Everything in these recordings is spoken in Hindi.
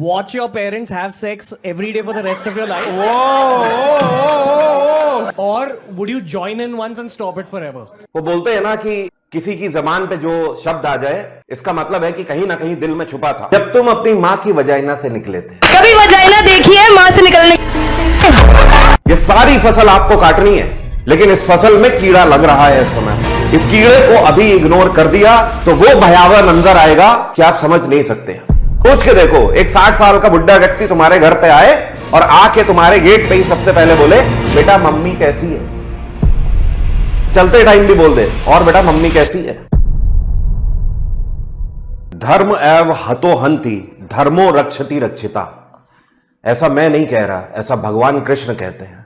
watch your parents have sex every day for the rest of your life? Or would you join in once and stop it forever? वो बोलते हैं ना कि किसी की जबान पे जो शब्द आ जाए, इसका मतलब है कि कहीं ना कहीं दिल में छुपा था। जब तुम अपनी माँ की वजाइना से निकले थे, कभी वजाइना देखी है माँ से निकलने? ये सारी फसल आपको काटनी है, लेकिन इस फसल में कीड़ा लग रहा है इस समय। इस कीड़े को अभी इग्नोर कर दिया तो वो भयावह मंजर आएगा कि आप समझ नहीं सकते। सोच के देखो, एक 60 साल का बुढ़ा व्यक्ति तुम्हारे घर पे आए और आके तुम्हारे गेट पे ही सबसे पहले बोले, बेटा मम्मी कैसी है। चलते टाइम भी बोल दे, और बेटा मम्मी कैसी है। धर्म एव हतो हंति धर्मो रक्षति रक्षिता। ऐसा मैं नहीं कह रहा, ऐसा भगवान कृष्ण कहते हैं।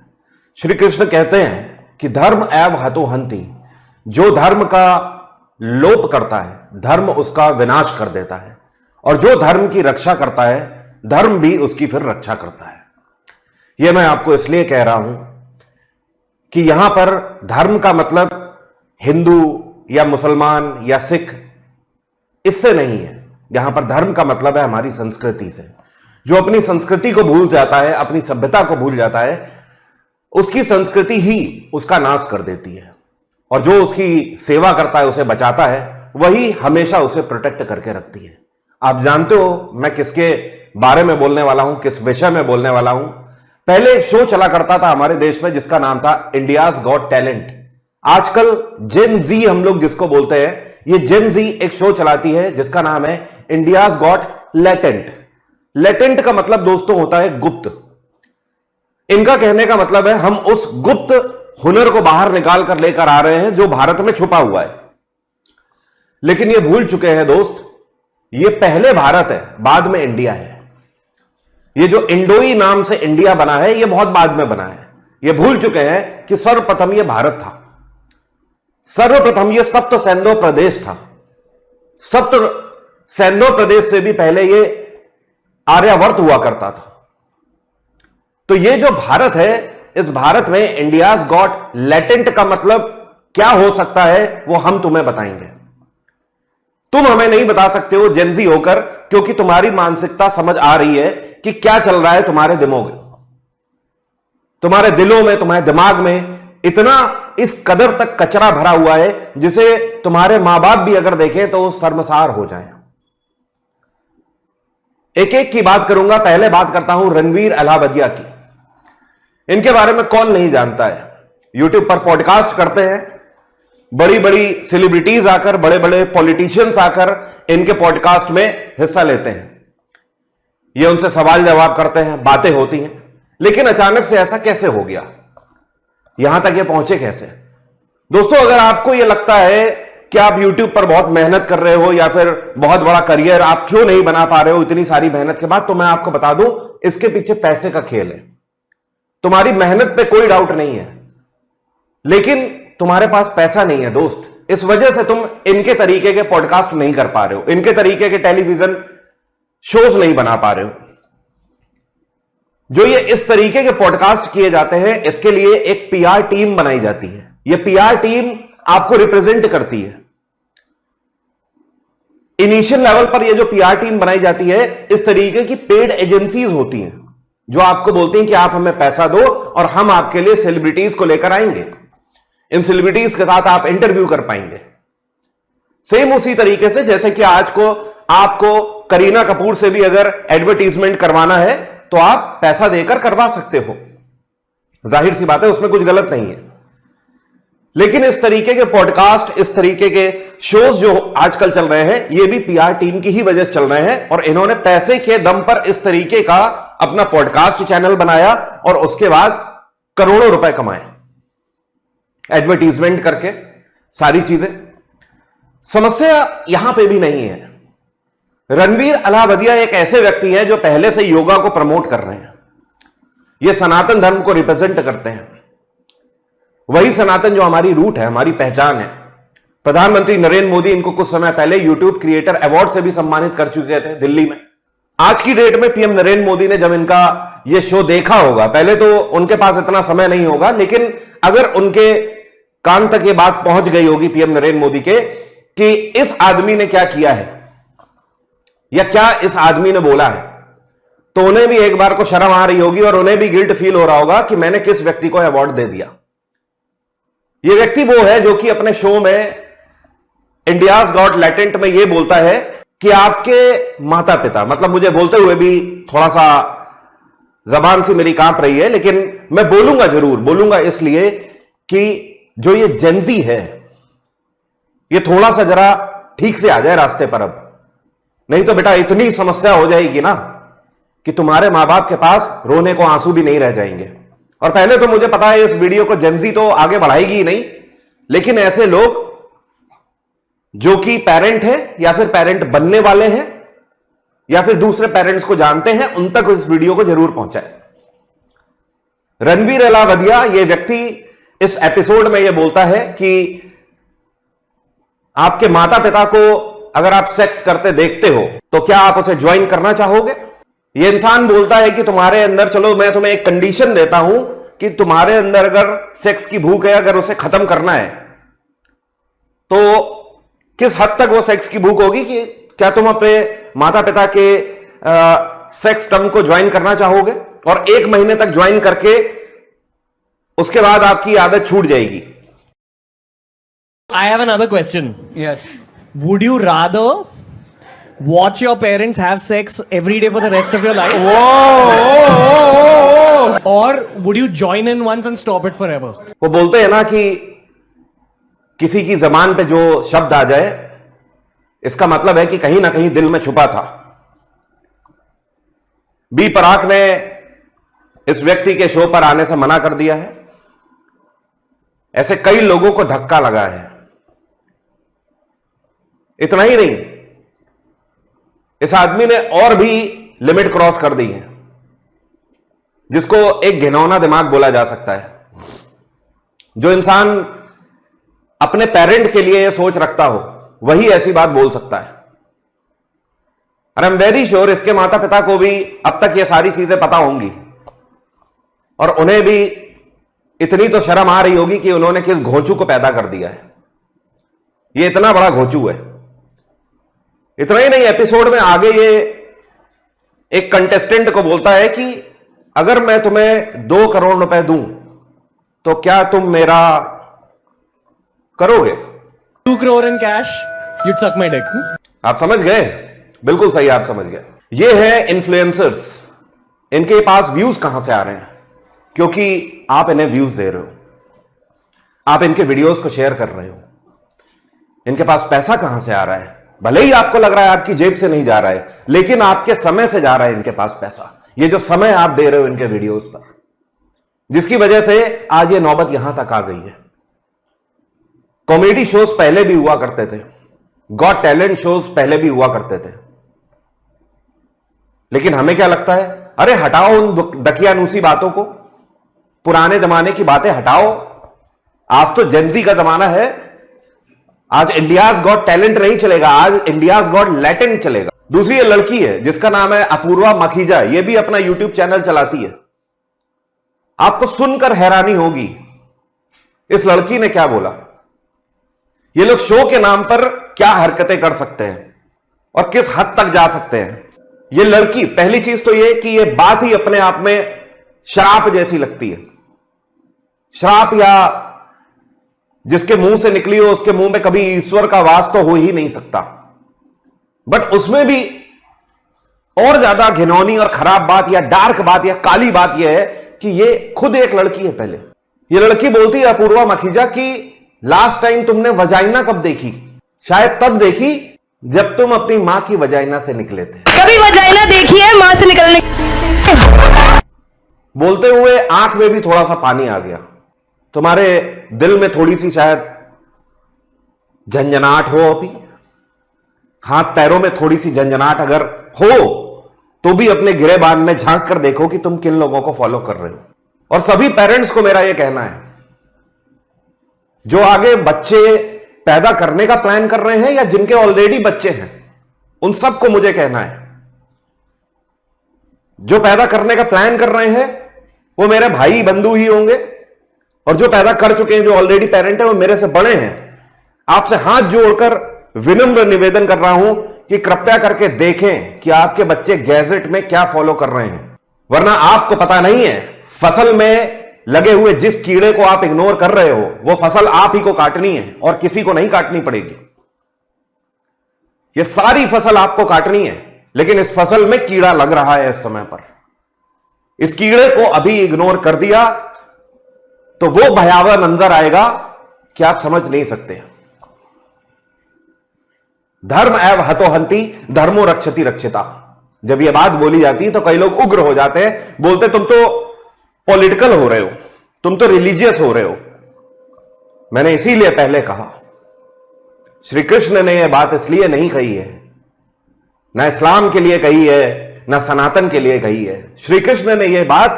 श्री कृष्ण कहते हैं कि धर्म एव हतो हंति, जो धर्म का लोप करता है धर्म उसका विनाश कर देता है, और जो धर्म की रक्षा करता है धर्म भी उसकी फिर रक्षा करता है। यह मैं आपको इसलिए कह रहा हूं कि यहां पर धर्म का मतलब हिंदू या मुसलमान या सिख, इससे नहीं है। यहां पर धर्म का मतलब है हमारी संस्कृति से। जो अपनी संस्कृति को भूल जाता है, अपनी सभ्यता को भूल जाता है, उसकी संस्कृति ही उसका नाश कर देती है, और जो उसकी सेवा करता है, उसे बचाता है, वही हमेशा उसे प्रोटेक्ट करके रखती है। आप जानते हो मैं किसके बारे में बोलने वाला हूं, किस विषय में बोलने वाला हूं। पहले एक शो चला करता था हमारे देश में जिसका नाम था इंडियाज गॉट टैलेंट। आजकल जेन जी हम लोग जिसको बोलते हैं, ये जेन जी एक शो चलाती है जिसका नाम है इंडियाज गॉट लेटेंट। लेटेंट का मतलब दोस्तों होता है गुप्त। इनका कहने का मतलब है हम उस गुप्त हुनर को बाहर निकाल कर लेकर आ रहे हैं जो भारत में छुपा हुआ है। लेकिन ये भूल चुके हैं दोस्त, ये पहले भारत है, बाद में इंडिया है। ये जो इंडोई नाम से इंडिया बना है, ये बहुत बाद में बना है। ये भूल चुके हैं कि सर्वप्रथम ये भारत था। सर्वप्रथम ये सप्त सैंधो प्रदेश था। सप्त सैंधो प्रदेश से भी पहले ये आर्यावर्त हुआ करता था। तो ये जो भारत है, इस भारत में इंडियाज गॉट लेटेंट का मतलब क्या हो सकता है वो हम तुम्हें बताएंगे। तुम हमें नहीं बता सकते हो जेनजी होकर, क्योंकि तुम्हारी मानसिकता समझ आ रही है कि क्या चल रहा है तुम्हारे दिलों में, तुम्हारे दिलों में, तुम्हारे दिमाग में इतना इस कदर तक कचरा भरा हुआ है जिसे तुम्हारे मां बाप भी अगर देखें तो शर्मसार हो जाए। एक एक की बात करूंगा। पहले बात करता हूं रणवीर अलाहाबादिया की। इनके बारे में कौन नहीं जानता है। यूट्यूब पर पॉडकास्ट करते हैं, बड़ी बड़ी सेलिब्रिटीज आकर, बड़े बड़े पॉलिटिशियंस आकर इनके पॉडकास्ट में हिस्सा लेते हैं। ये उनसे सवाल जवाब करते हैं, बातें होती हैं। लेकिन अचानक से ऐसा कैसे हो गया, यहां तक ये पहुंचे कैसे? दोस्तों, अगर आपको यह लगता है कि आप YouTube पर बहुत मेहनत कर रहे हो या फिर बहुत बड़ा करियर आप क्यों नहीं बना पा रहे हो इतनी सारी मेहनत के बाद, तो मैं आपको बता दूं, इसके पीछे पैसे का खेल है। तुम्हारी मेहनत पे कोई डाउट नहीं है, लेकिन तुम्हारे पास पैसा नहीं है दोस्त। इस वजह से तुम इनके तरीके के पॉडकास्ट नहीं कर पा रहे हो, इनके तरीके के टेलीविजन शोज नहीं बना पा रहे हो। जो ये इस तरीके के पॉडकास्ट किए जाते हैं, इसके लिए एक पीआर टीम बनाई जाती है। ये पीआर टीम आपको रिप्रेजेंट करती है। इनिशियल लेवल पर ये जो पीआर टीम बनाई जाती है, इस तरीके की पेड एजेंसीज होती हैं जो आपको बोलती हैं कि आप हमें पैसा दो और हम आपके लिए सेलिब्रिटीज को लेकर आएंगे। इन सेलिब्रिटीज के साथ आप इंटरव्यू कर पाएंगे। सेम उसी तरीके से जैसे कि आज को आपको करीना कपूर से भी अगर एडवर्टीजमेंट करवाना है तो आप पैसा देकर करवा सकते हो। जाहिर सी बात है, उसमें कुछ गलत नहीं है। लेकिन इस तरीके के पॉडकास्ट, इस तरीके के शोज जो आजकल चल रहे हैं, ये भी पीआर टीम की ही वजह से चल रहे हैं। और इन्होंने पैसे के दम पर इस तरीके का अपना पॉडकास्ट चैनल बनाया और उसके बाद करोड़ों रुपए कमाए एडवर्टीजमेंट करके, सारी चीजें। समस्या यहां पे भी नहीं है। रणवीर अलाहाबादिया एक ऐसे व्यक्ति हैं जो पहले से योगा को प्रमोट कर रहे हैं। ये सनातन धर्म को रिप्रेजेंट करते हैं, वही सनातन जो हमारी रूट है, हमारी पहचान है। प्रधानमंत्री नरेंद्र मोदी इनको कुछ समय पहले यूट्यूब क्रिएटर अवार्ड से भी सम्मानित कर चुके थे दिल्ली में। आज की डेट में पीएम नरेंद्र मोदी ने जब इनका यह शो देखा होगा, पहले तो उनके पास इतना समय नहीं होगा, लेकिन अगर उनके कान तक ये बात पहुंच गई होगी पीएम नरेंद्र मोदी के कि इस आदमी ने क्या किया है या क्या इस आदमी ने बोला है, तो उन्हें भी एक बार को शर्म आ रही होगी और उन्हें भी गिल्ट फील हो रहा होगा कि मैंने किस व्यक्ति को अवार्ड दे दिया। यह व्यक्ति वो है जो कि अपने शो में इंडियाज गॉट लैटेंट में यह बोलता है कि आपके माता पिता, मतलब मुझे बोलते हुए भी थोड़ा सा जबान से मेरी कांप रही है, लेकिन मैं बोलूंगा, जरूर बोलूंगा, इसलिए कि जो ये जेंजी है ये थोड़ा सा जरा ठीक से आ जाए रास्ते पर। अब नहीं तो बेटा इतनी समस्या हो जाएगी ना कि तुम्हारे मां बाप के पास रोने को आंसू भी नहीं रह जाएंगे। और पहले तो मुझे पता है इस वीडियो को जेंजी तो आगे बढ़ाएगी ही नहीं, लेकिन ऐसे लोग जो कि पेरेंट है या फिर पेरेंट बनने वाले हैं या फिर दूसरे पेरेंट्स को जानते हैं, उन तक इस वीडियो को जरूर पहुंचाए। रणवीर अलावदिया, ये व्यक्ति इस एपिसोड में यह बोलता है कि आपके माता पिता को अगर आप सेक्स करते देखते हो तो क्या आप उसे ज्वाइन करना चाहोगे। यह इंसान बोलता है कि तुम्हारे अंदर, चलो मैं तुम्हें एक कंडीशन देता हूं कि तुम्हारे अंदर अगर सेक्स की भूख है, अगर उसे खत्म करना है तो किस हद तक वो सेक्स की भूख होगी, कि क्या तुम अपने माता पिता के सेक्स टर्म को ज्वाइन करना चाहोगे और 1 महीने तक ज्वाइन करके उसके बाद आपकी आदत छूट जाएगी। I have another question. Yes. Would you rather watch your parents have sex every day for the rest of your life? Or would you join in once and stop it forever? वो बोलते हैं ना कि किसी की जबान पे जो शब्द आ जाए इसका मतलब है कि कहीं ना कहीं दिल में छुपा था। बी पराग ने इस व्यक्ति के शो पर आने से मना कर दिया है। ऐसे कई लोगों को धक्का लगा है। इतना ही नहीं, इस आदमी ने और भी लिमिट क्रॉस कर दी है, जिसको एक घिनौना दिमाग बोला जा सकता है। जो इंसान अपने पेरेंट के लिए यह सोच रखता हो वही ऐसी बात बोल सकता है। और आई एम वेरी श्योर इसके माता पिता को भी अब तक ये सारी चीजें पता होंगी और उन्हें भी इतनी तो शर्म आ रही होगी कि उन्होंने किस घोंचू को पैदा कर दिया है। ये इतना बड़ा घोंचू है। इतना ही नहीं, एपिसोड में आगे ये एक कंटेस्टेंट को बोलता है कि अगर मैं तुम्हें 2 करोड़ रुपए दूं तो क्या तुम मेरा करोगे। 2 crore in cash, you'd suck my dick. आप समझ गए, बिल्कुल सही, आप समझ गए। ये है इन्फ्लुएंसर्स। इनके पास व्यूज कहां से आ रहे हैं, क्योंकि आप इन्हें व्यूज दे रहे हो, आप इनके वीडियोस को शेयर कर रहे हो। इनके पास पैसा कहां से आ रहा है, भले ही आपको लग रहा है आपकी जेब से नहीं जा रहा है, लेकिन आपके समय से जा रहा है इनके पास पैसा। ये जो समय आप दे रहे हो इनके वीडियोस पर, जिसकी वजह से आज ये नौबत यहां तक आ गई है। कॉमेडी शोज पहले भी हुआ करते थे, गॉट टैलेंट शोज पहले भी हुआ करते थे, लेकिन हमें क्या लगता है, अरे हटाओ उन दकियानूसी बातों को, पुराने जमाने की बातें हटाओ। आज तो जेंजी का जमाना है। आज इंडियाज गॉट टैलेंट नहीं चलेगा, आज इंडियाज गॉट लैटेंट चलेगा। दूसरी ये लड़की है जिसका नाम है अपूर्वा मखीजा, ये भी अपना यूट्यूब चैनल चलाती है। आपको सुनकर हैरानी होगी, इस लड़की ने क्या बोला। ये लोग शो के नाम पर क्या हरकतें कर सकते हैं और किस हद तक जा सकते हैं। ये लड़की, पहली चीज तो ये कि ये बात ही अपने आप में श्राप जैसी लगती है। श्राप, या जिसके मुंह से निकली हो उसके मुंह में कभी ईश्वर का वास तो हो ही नहीं सकता। बट उसमें भी और ज्यादा घिनौनी और खराब बात या डार्क बात या काली बात यह है कि ये खुद एक लड़की है। पहले ये लड़की बोलती है, अपूर्वा मखीजा, कि लास्ट टाइम तुमने वजाइना कब देखी, शायद तब देखी जब तुम अपनी मां की वजाइना से निकले थे। कभी वजाइना देखी है मां से निकलने। बोलते हुए आंख में भी थोड़ा सा पानी आ गया। तुम्हारे दिल में थोड़ी सी शायद झंझनाहट हो, अभी हाथ पैरों में थोड़ी सी झंझनाहट अगर हो तो भी अपने गिरेबान में झांक कर देखो कि तुम किन लोगों को फॉलो कर रहे हो। और सभी पेरेंट्स को मेरा यह कहना है, जो आगे बच्चे पैदा करने का प्लान कर रहे हैं या जिनके ऑलरेडी बच्चे हैं, उन सबको मुझे कहना है, जो पैदा करने का प्लान कर रहे हैं वो मेरे भाई बंधु ही होंगे, और जो पैदा कर चुके हैं, जो ऑलरेडी पेरेंट है, वो मेरे से बड़े हैं। आपसे हाथ जोड़कर विनम्र निवेदन कर रहा हूं कि कृपया करके देखें कि आपके बच्चे गैजेट में क्या फॉलो कर रहे हैं, वरना आपको पता नहीं है फसल में लगे हुए जिस कीड़े को आप इग्नोर कर रहे हो वो फसल आप ही को काटनी है और किसी को नहीं काटनी पड़ेगी। ये सारी फसल आपको काटनी है, लेकिन इस फसल में कीड़ा लग रहा है इस समय पर। इस कीड़े को अभी इग्नोर कर दिया तो वो भयावह मंजर आएगा कि आप समझ नहीं सकते। धर्म एव हतो हंति धर्मो रक्षति रक्षिता। जब यह बात बोली जाती है तो कई लोग उग्र हो जाते हैं, बोलते तुम तो पॉलिटिकल हो रहे हो, तुम तो रिलीजियस हो रहे हो। मैंने इसीलिए पहले कहा श्री कृष्ण ने यह बात इसलिए नहीं कही है, ना इस्लाम के लिए कही है, ना सनातन के लिए कही है। श्री कृष्ण ने यह बात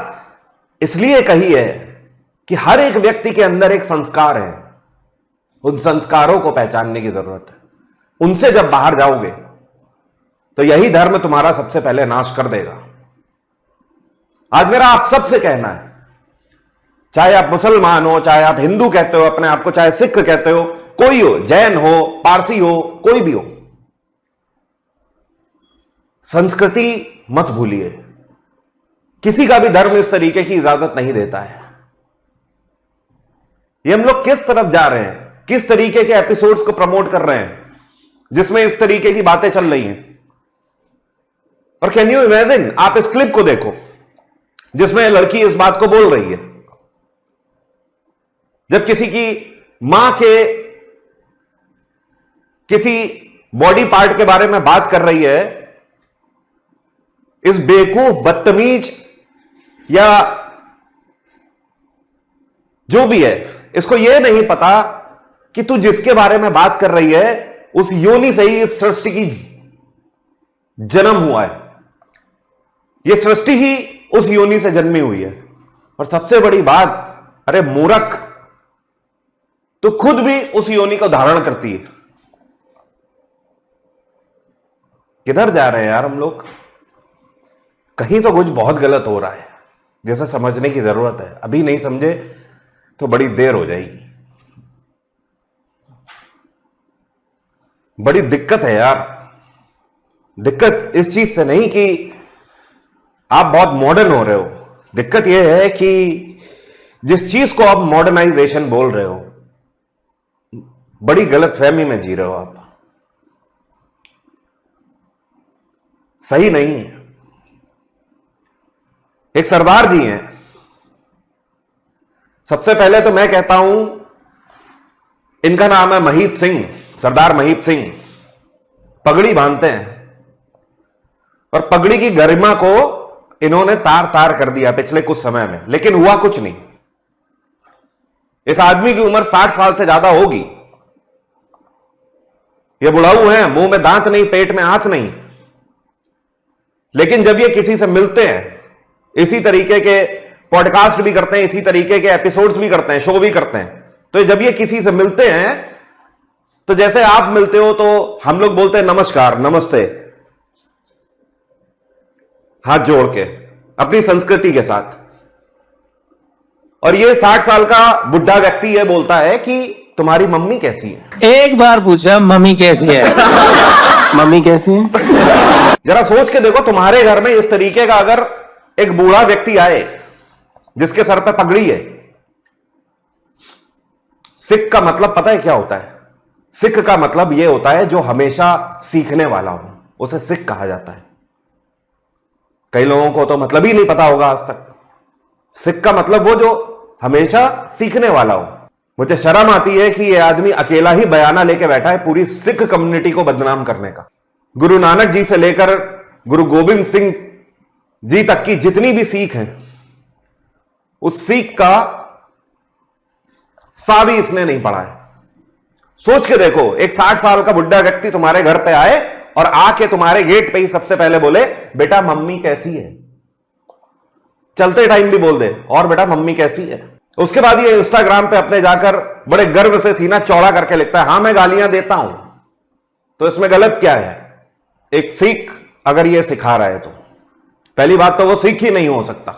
इसलिए कही है कि हर एक व्यक्ति के अंदर एक संस्कार है, उन संस्कारों को पहचानने की जरूरत है। उनसे जब बाहर जाओगे तो यही धर्म तुम्हारा सबसे पहले नाश कर देगा। आज मेरा आप सबसे कहना है, चाहे आप मुसलमान हो, चाहे आप हिंदू कहते हो अपने आप को, चाहे सिख कहते हो, कोई हो, जैन हो, पारसी हो, कोई भी हो, संस्कृति मत भूलिए। किसी का भी धर्म इस तरीके की इजाजत नहीं देता है। ये हम लोग किस तरफ जा रहे हैं, किस तरीके के एपिसोड्स को प्रमोट कर रहे हैं जिसमें इस तरीके की बातें चल रही हैं। और कैन यू इमेजिन, आप इस क्लिप को देखो जिसमें लड़की इस बात को बोल रही है, जब किसी की मां के किसी बॉडी पार्ट के बारे में बात कर रही है, इस बेवकूफ बदतमीज या जो भी है, इसको यह नहीं पता कि तू जिसके बारे में बात कर रही है उस योनि से ही इस सृष्टि की जन्म हुआ है। यह सृष्टि ही उस योनि से जन्मी हुई है। और सबसे बड़ी बात, अरे मूर्ख, तो खुद भी उस योनि को धारण करती है। किधर जा रहे हैं यार हम लोग? कहीं तो कुछ बहुत गलत हो रहा है जिसे समझने की जरूरत है। अभी नहीं समझे तो बड़ी देर हो जाएगी। बड़ी दिक्कत है यार। दिक्कत इस चीज से नहीं कि आप बहुत मॉडर्न हो रहे हो, दिक्कत यह है कि जिस चीज को आप मॉडर्नाइजेशन बोल रहे हो, बड़ी गलत फहमी में जी रहे हो आप। सही नहीं है। एक सरदार जी हैं, सबसे पहले तो मैं कहता हूं इनका नाम है महीप सिंह, सरदार महीप सिंह। पगड़ी बांधते हैं और पगड़ी की गरिमा को इन्होंने तार तार कर दिया पिछले कुछ समय में, लेकिन हुआ कुछ नहीं। इस आदमी की उम्र 60 साल से ज्यादा होगी। ये बुढ़ाऊ हैं, मुंह में दांत नहीं, पेट में हाथ नहीं, लेकिन जब ये किसी से मिलते हैं, इसी तरीके के पॉडकास्ट भी करते हैं, इसी तरीके के एपिसोड्स भी करते हैं, शो भी करते हैं, तो जब ये किसी से मिलते हैं तो जैसे आप मिलते हो तो हम लोग बोलते हैं नमस्कार, नमस्ते, हाथ जोड़ के अपनी संस्कृति के साथ। और ये 60 साल का बुढ़ा व्यक्ति ये बोलता है कि तुम्हारी मम्मी कैसी है। एक बार पूछा मम्मी कैसी है? मम्मी कैसी है? जरा सोच के देखो, तुम्हारे घर में इस तरीके का अगर एक बूढ़ा व्यक्ति आए जिसके सर पे पगड़ी है। सिख का मतलब पता है क्या होता है? सिख का मतलब यह होता है जो हमेशा सीखने वाला हो, उसे सिख कहा जाता है। कई लोगों को तो मतलब ही नहीं पता होगा आज तक। सिख का मतलब वो जो हमेशा सीखने वाला हो। मुझे शर्म आती है कि यह आदमी अकेला ही बयाना लेके बैठा है पूरी सिख कम्युनिटी को बदनाम करने का। गुरु नानक जी से लेकर गुरु गोविंद सिंह जी तक की जितनी भी सीख है, उस सीख का सा भी इसने नहीं पढ़ा है। सोच के देखो, एक 60 साल का बुढ़ा व्यक्ति तुम्हारे घर पे आए और आके तुम्हारे गेट पे ही सबसे पहले बोले बेटा मम्मी कैसी है। चलते टाइम भी बोल दे और बेटा मम्मी कैसी है। उसके बाद ये इंस्टाग्राम पे अपने जाकर बड़े गर्व से सीना चौड़ा करके लिखता है, हां मैं गालियां देता हूं। तो इसमें गलत क्या है? एक सिख अगर ये सिखा रहा है तो पहली बात तो वो सिख ही नहीं हो सकता।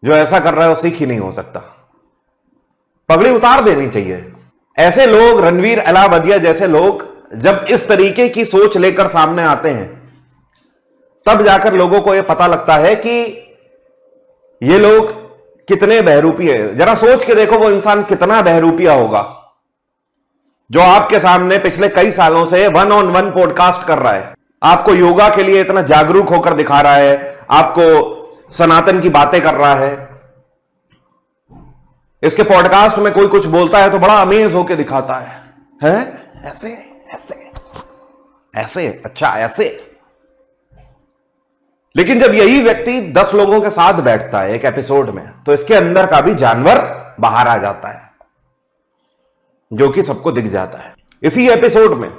जो ऐसा कर रहा है वो सिख ही नहीं हो सकता। पगड़ी उतार देनी चाहिए। ऐसे लोग, रणवीर अलावदिया जैसे लोग जब इस तरीके की सोच लेकर सामने आते हैं, तब जाकर लोगों को यह पता लगता है कि ये लोग कितने बहरूपी है। जरा सोच के देखो वो इंसान कितना बहरूपिया होगा जो आपके सामने पिछले कई सालों से 1-on-1 पॉडकास्ट कर रहा है, आपको योगा के लिए इतना जागरूक होकर दिखा रहा है, आपको सनातन की बातें कर रहा है। इसके पॉडकास्ट में कोई कुछ बोलता है तो बड़ा अमेज होकर दिखाता है ऐसे ऐसे ऐसे, अच्छा ऐसे। लेकिन जब यही व्यक्ति 10 लोगों के साथ बैठता है एक एपिसोड में, तो इसके अंदर का भी जानवर बाहर आ जाता है, जो कि सबको दिख जाता है। इसी एपिसोड में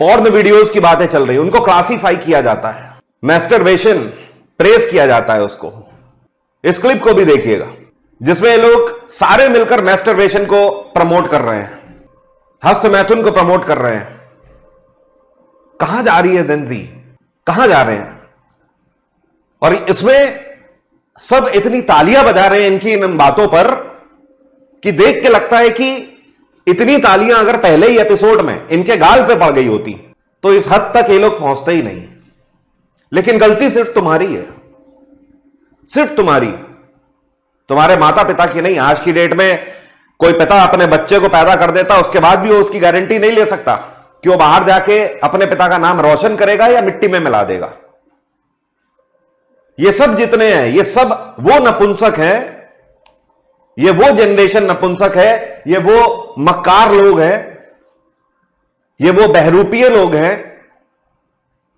पॉर्न वीडियोस की बातें चल रही है, उनको क्लासिफाई किया जाता है, मैस्टरबेशन प्रेस किया जाता है उसको। इस क्लिप को भी देखिएगा जिसमें ये लोग सारे मिलकर मैस्टरबेशन को प्रमोट कर रहे हैं, हस्तमैथुन को प्रमोट कर रहे हैं। कहां जा रही है जेंजी, कहां जा रहे हैं? और इसमें सब इतनी तालियां बजा रहे हैं इनकी इन बातों पर कि देख के लगता है कि इतनी तालियां अगर पहले ही एपिसोड में इनके गाल पे पड़ गई होती तो इस हद तक ये लोग पहुंचते ही नहीं। लेकिन गलती सिर्फ तुम्हारी है, सिर्फ तुम्हारी, तुम्हारे माता पिता की नहीं। आज की डेट में कोई पिता अपने बच्चे को पैदा कर देता, उसके बाद भी वो उसकी गारंटी नहीं ले सकता कि वो बाहर जाके अपने पिता का नाम रोशन करेगा या मिट्टी में मिला देगा। ये सब जितने हैं ये सब वो नपुंसक हैं, ये वो जनरेशन नपुंसक है, ये वो मक्कार लोग हैं, ये वो बहरूपीय लोग हैं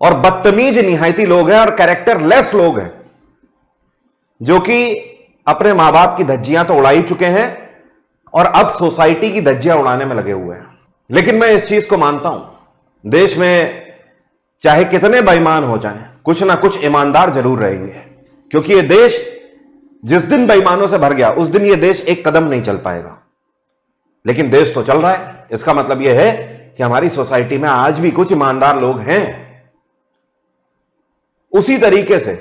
और बदतमीज निहायती लोग हैं और कैरेक्टरलेस लोग हैं, जो कि अपने मां बाप की धज्जियां तो उड़ा ही चुके हैं और अब सोसाइटी की धज्जियां उड़ाने में लगे हुए हैं। लेकिन मैं इस चीज को मानता हूं, देश में चाहे कितने बेईमान हो जाएं, कुछ ना कुछ ईमानदार जरूर रहेंगे, क्योंकि यह देश जिस दिन बेईमानों से भर गया उस दिन यह देश एक कदम नहीं चल पाएगा। लेकिन देश तो चल रहा है, इसका मतलब यह है कि हमारी सोसाइटी में आज भी कुछ ईमानदार लोग हैं। उसी तरीके से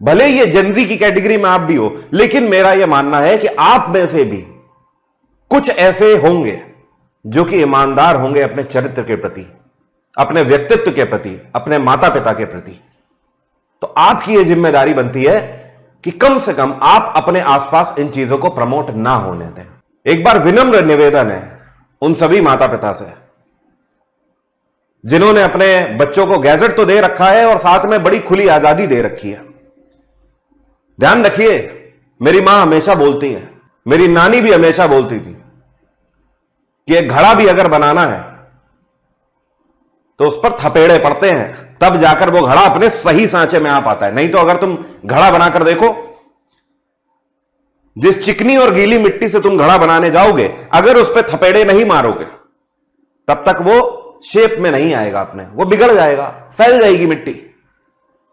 भले ये जेंजी की कैटेगरी में आप भी हो, लेकिन मेरा यह मानना है कि आप में से भी कुछ ऐसे होंगे जो कि ईमानदार होंगे अपने चरित्र के प्रति, अपने व्यक्तित्व के प्रति, अपने माता पिता के प्रति। तो आपकी यह जिम्मेदारी बनती है कि कम से कम आप अपने आसपास इन चीजों को प्रमोट ना होने दें। एक बार विनम्र निवेदन है उन सभी माता पिता से जिन्होंने अपने बच्चों को गैजेट तो दे रखा है और साथ में बड़ी खुली आजादी दे रखी है। ध्यान रखिए, मेरी मां हमेशा बोलती है, मेरी नानी भी हमेशा बोलती थी कि एक घड़ा भी अगर बनाना है तो उस पर थपेड़े पड़ते हैं, तब जाकर वो घड़ा अपने सही सांचे में आ पाता है। नहीं तो अगर तुम घड़ा बनाकर देखो, जिस चिकनी और गीली मिट्टी से तुम घड़ा बनाने जाओगे, अगर उस पर थपेड़े नहीं मारोगे तब तक वो शेप में नहीं आएगा, अपने वो बिगड़ जाएगा, फैल जाएगी मिट्टी।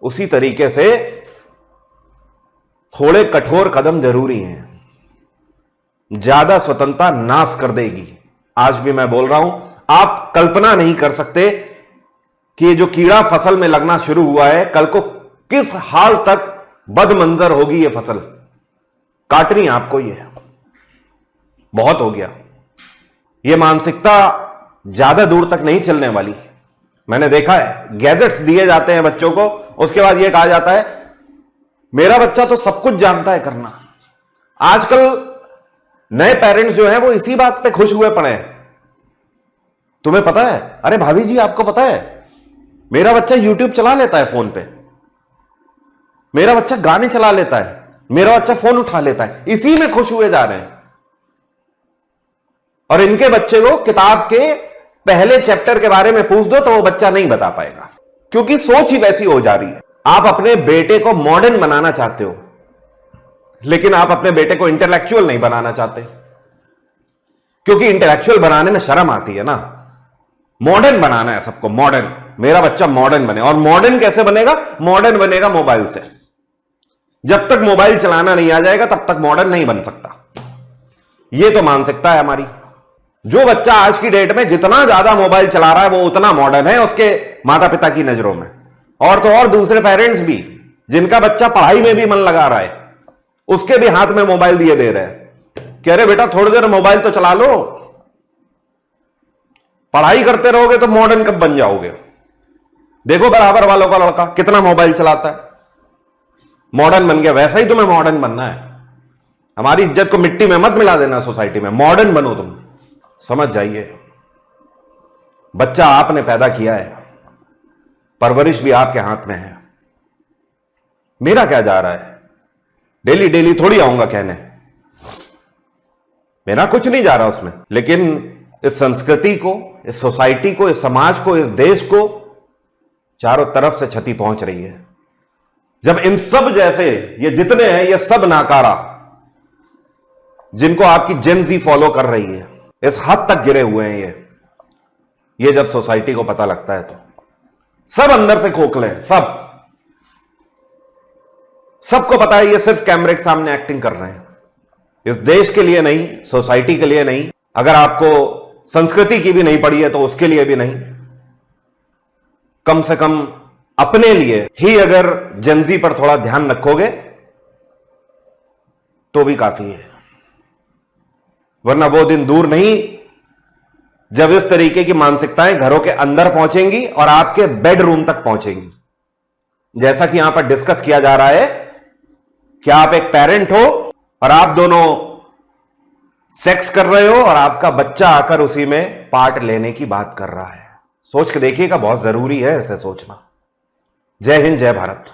उसी तरीके से थोड़े कठोर कदम जरूरी हैं, ज्यादा स्वतंत्रता नाश कर देगी। आज भी मैं बोल रहा हूं, आप कल्पना नहीं कर सकते कि ये जो कीड़ा फसल में लगना शुरू हुआ है, कल को किस हाल तक बदमंजर होगी ये फसल। काटनी आपको ये बहुत हो गया। ये मानसिकता ज्यादा दूर तक नहीं चलने वाली। मैंने देखा है, गैजेट्स दिए जाते हैं बच्चों को, उसके बाद यह कहा जाता है मेरा बच्चा तो सब कुछ जानता है करना। आजकल नए पेरेंट्स जो हैं वो इसी बात पे खुश हुए पड़े हैं। तुम्हें पता है, अरे भाभी जी आपको पता है मेरा बच्चा यूट्यूब चला लेता है फोन पे, मेरा बच्चा गाने चला लेता है, मेरा बच्चा फोन उठा लेता है। इसी में खुश हुए जा रहे हैं। और इनके बच्चे को किताब के पहले चैप्टर के बारे में पूछ दो तो वो बच्चा नहीं बता पाएगा, क्योंकि सोच ही वैसी हो जा रही है। आप अपने बेटे को मॉडर्न बनाना चाहते हो, लेकिन आप अपने बेटे को इंटेलेक्चुअल नहीं बनाना चाहते, क्योंकि इंटेलेक्चुअल बनाने में शर्म आती है ना। मॉडर्न बनाना है सबको, मॉडर्न, मेरा बच्चा मॉडर्न बने। और मॉडर्न कैसे बनेगा? मॉडर्न बनेगा मोबाइल से। जब तक मोबाइल चलाना नहीं आ जाएगा तब तक मॉडर्न नहीं बन सकता। यह तो मानसिकता है हमारी। जो बच्चा आज की डेट में जितना ज्यादा मोबाइल चला रहा है वो उतना मॉडर्न है उसके माता पिता की नजरों में। और तो और दूसरे पेरेंट्स भी, जिनका बच्चा पढ़ाई में भी मन लगा रहा है, उसके भी हाथ में मोबाइल दिए दे रहे हैं कि अरे बेटा थोड़ी देर मोबाइल तो चला लो। पढ़ाई करते रहोगे तो मॉडर्न कब बन जाओगे? देखो बराबर वालों का लड़का कितना मोबाइल चलाता है, मॉडर्न बन गया। वैसा ही तुम्हें मॉडर्न बनना है। हमारी इज्जत को मिट्टी में मत मिला देना सोसाइटी में, मॉडर्न बनो तुम, समझ जाइए। बच्चा आपने पैदा किया है, परवरिश भी आपके हाथ में है। मेरा क्या जा रहा है? डेली डेली थोड़ी आऊंगा कहने, मेरा कुछ नहीं जा रहा उसमें। लेकिन इस संस्कृति को, इस सोसाइटी को, इस समाज को, इस देश को चारों तरफ से क्षति पहुंच रही है। जब इन सब जैसे ये जितने हैं, ये सब नाकारा, जिनको आपकी जेन ज़ी फॉलो कर रही है, इस हद तक गिरे हुए हैं ये जब सोसाइटी को पता लगता है तो सब अंदर से खोखले हैं। सबको पता है ये सिर्फ कैमरे के सामने एक्टिंग कर रहे हैं, इस देश के लिए नहीं, सोसाइटी के लिए नहीं। अगर आपको संस्कृति की भी नहीं पड़ी है तो उसके लिए भी नहीं, कम से कम अपने लिए ही अगर जेन ज़ी पर थोड़ा ध्यान रखोगे तो भी काफी है। वरना वो दिन दूर नहीं जब इस तरीके की मानसिकताएं घरों के अंदर पहुंचेंगी और आपके बेडरूम तक पहुंचेंगी। जैसा कि यहां पर डिस्कस किया जा रहा है कि आप एक पेरेंट हो और आप दोनों सेक्स कर रहे हो और आपका बच्चा आकर उसी में पार्ट लेने की बात कर रहा है। सोच के देखिएगा, बहुत जरूरी है ऐसे सोचना। जय हिंद, जय भारत।